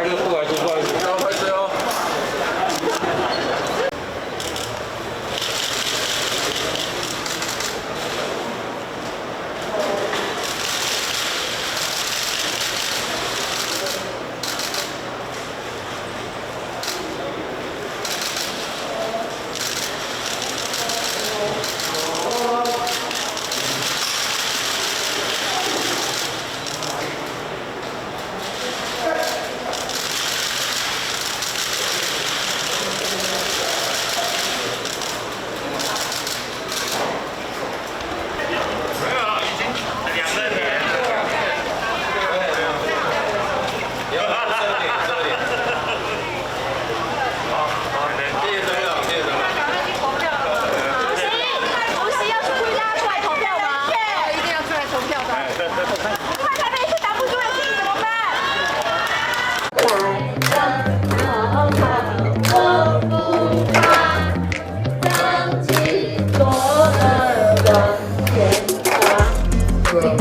思，不好意思，不好意思，不要拍摄哦。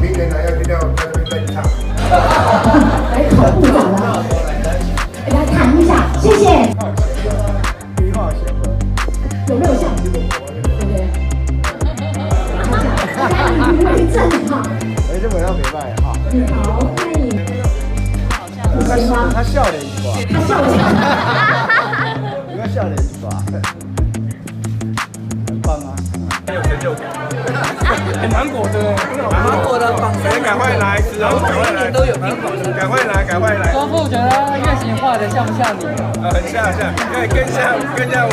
明年来要去到在这边再唱。来考部长了，来谈一下，谢谢。有没有像？对不对？看你为证哈。哎，这我要明白哈。你好，欢迎。他笑脸一挂。他笑脸。你看笑脸一挂，很棒啊。很有成就感。芒果的，芒果的榜单，赶快来吃哦！每一年都有芒果的，赶快来，赶快来！周副觉得月形画的像不像你？很像，对，更像我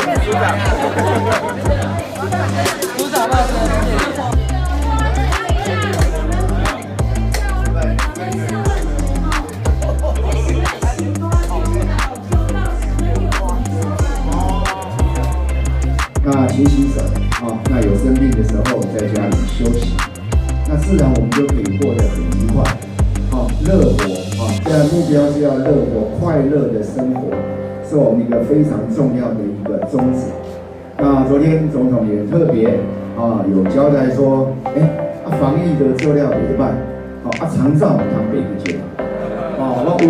们组长。组长嘛，那勤洗手啊，那有生病的时候在家里休息，那自然我们就可以过得很愉快，好乐活啊。现在目标是要乐活快乐的生活，是我们一个非常重要的一个宗旨。那昨天总统也特别有交代说，防疫的做料怎么办？长照他备不接，我有今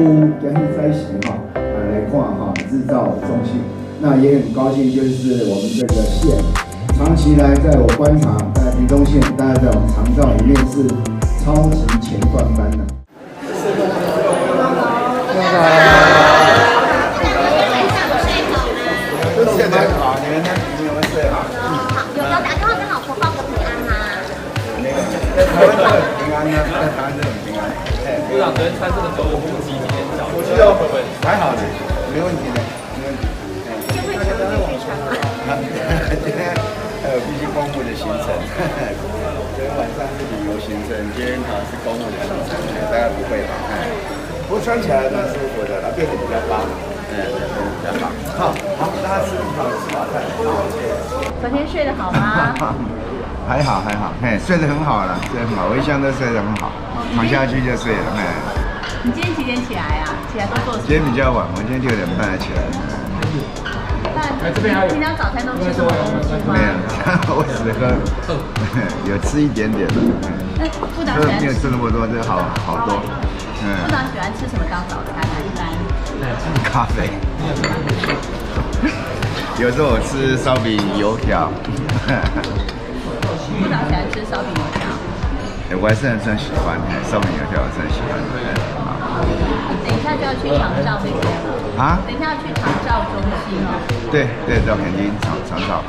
日在时来看日照中心。那也很高兴，就是我们这个县长期来在我观察，在屏东县，大概在我们长照里面是超级前段班的。现在好，你们呢？你们睡好？好，有打电话跟老婆报个平安吗？那个在台湾都很平安呢，在台湾都很平安。部长昨天参这个时候，我们几点找？我知道，还好呢，没问题的，没问题。今天必须公务的行程，昨天晚上是旅游行程，今天好像是公务的行程，大概不会吧？不过穿起来蛮舒服的，变得比较薄，比较好。好，大家吃好菜。昨天睡得好吗？还好，睡得很好了，睡得很好，我一向都睡得很好，躺下去就睡了，你今天几点起来啊？起来都做什么？今天比较晚，我今天6点半才起来。那平常早餐都吃什么东西吗？没有，我只喝，有吃一点点的。那部长喜欢没有吃那么多，这好多。部长喜欢吃什么当早餐啊？一般咖啡。有时候我吃烧饼、油条。部长喜欢吃烧饼油条。我还是很喜欢烧饼油条，我是很喜欢。等一下就要去长照那边了。啊？等一下要去长照中心了。对，到垦丁长照，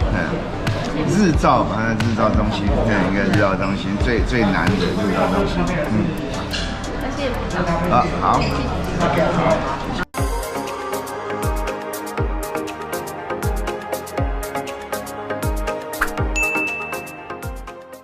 日照吧，日照中心，一个日照中心最难的日照中心。那谢谢部长。好。